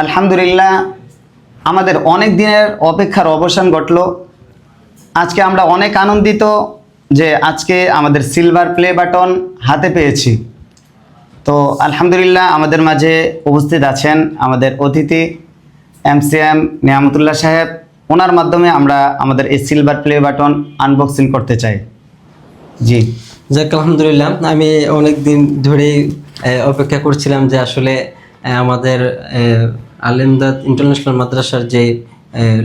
আলহামদুলিল্লাহ, আমাদের অনেক দিনের অপেক্ষার অবসান ঘটল। আজকে আমরা অনেক আনন্দিত যে আজকে আমাদের সিলভার প্লে বাটন হাতে পেয়েছি। তো আলহামদুলিল্লাহ, আমাদের মাঝে উপস্থিত আছেন আমাদের অতিথি এমসিএম নিয়ামতুল্লাহ সাহেব। ওনার মাধ্যমে আমরা আমাদের এই সিলভার প্লে বাটন আনবক্সিং করতে চাই। জি যাক, আলহামদুলিল্লাহ, আমি অনেক দিন ধরেই অপেক্ষা করছিলাম যে আসলে আমাদের আল-ইমদাদ ইন্টারন্যাশনাল মাদ্রাসার যে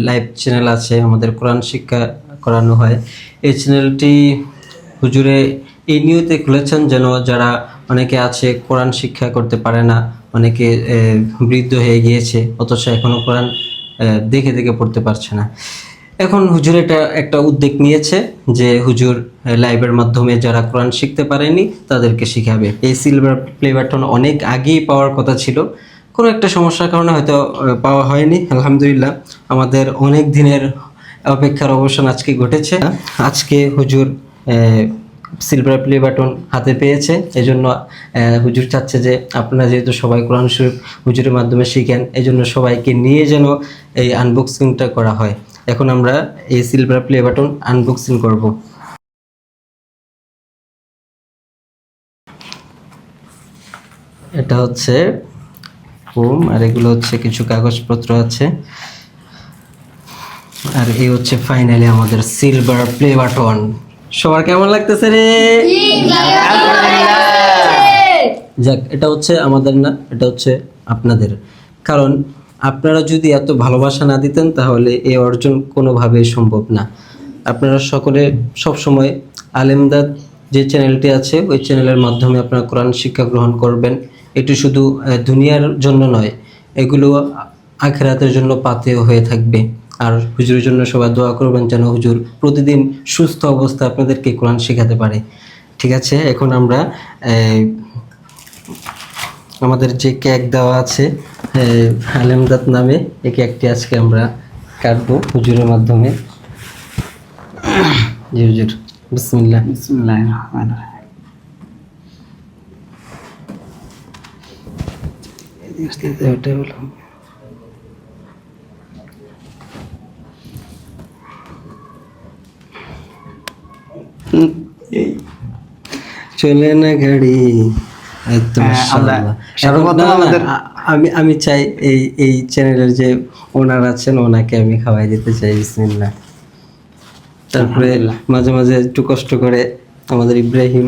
লাইভ চ্যানেল আছে, আমাদের কোরআন শিক্ষা করানো হয়, এই চ্যানেলটি হুজুরে এই নিয়তে খুলেছেন যেন যারা অনেকে আছে কোরআন শিক্ষা করতে পারে না, অনেকে বৃদ্ধ হয়ে গিয়েছে অথচ এখনও কোরআন দেখে দেখে পড়তে পারছে না। এখন হুজুর এটা একটা উদ্যোগ নিয়েছে যে হুজুর লাইভের মাধ্যমে যারা কোরআন শিখতে পারেনি তাদেরকে শিখাবে। এই সিলভার প্লে বাটন অনেক আগেই পাওয়ার কথা ছিল, কোনো একটা সমস্যার কারণে হয়তো পাওয়া হয়নি। আলহামদুলিল্লাহ, আমাদের অনেক দিনের অপেক্ষার অবসান আজকে ঘটেছে। আজকে হুজুর সিলভার প্লে বাটন হাতে পেয়েছে, এজন্য হুজুর চাচ্ছে যে আপনারা যেহেতু সবাই কোরআন শরীফ হুজুরের মাধ্যমে শিখেন, এজন্য সবাইকে নিয়ে যেন এই আনবক্সিংটা করা হয়। এখন আমরা এই সিলভার প্লে বাটন আনবক্সিং করব। এটা হচ্ছে ফোম, আর এগুলো হচ্ছে কিছু কাগজপত্র আছে, আর এই হচ্ছে ফাইনালি আমাদের সিলভার প্লে বাটন। সবার কেমন লাগতেছে রে? যাক, এটা হচ্ছে আমাদের না, এটা হচ্ছে আপনাদের। কারণ আপনারা যদি এত ভালোবাসা না দিতেন তাহলে এই অর্জন কোনোভাবেই সম্ভব না। আপনারা সকলে সবসময় আল-ইমদাদ যে চ্যানেলটি আছে ওই চ্যানেলের মাধ্যমে আপনারা কোরআন শিক্ষা গ্রহণ করবেন। এটি শুধু দুনিয়ার জন্য নয়, এগুলো আখিরাতের জন্য পাথেয় হয়ে থাকবে। আর হুজুরের জন্য সবাই দোয়া করবেন যেন হুজুর প্রতিদিন সুস্থ অবস্থায় আপনাদেরকে কোরআন শেখাতে পারে। ঠিক আছে, এখন আমরা আমাদের যে কেক দেওয়া আছে আল-ইমদাদ নামে, এই কেকটি আজকে আমরা কাটবো হুজুরের মাধ্যমে। জি হুজুর, বিসমিল্লাহ। বিসমিল্লাহির রহমানির রহিম। এটা হলো চলে না গাড়ি একদম। আমি চাই এই চ্যানেলের যে ওনার আছেন ওনাকে আমি খাওয়াই দিতে চাই। বিসমিল্লাহ। তারপরে মাঝে মাঝে একটু কষ্ট করে আমাদের ইব্রাহিম,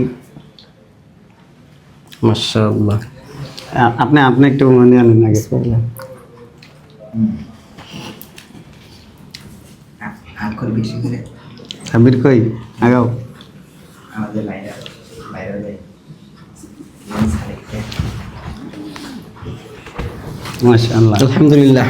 মাশাআল্লাহ। আপনি একটু মনে আনেন আগে। বিসমিল্লাহ। সাবির কই আগাও। মাশাআল্লাহ, আলহামদুলিল্লাহ।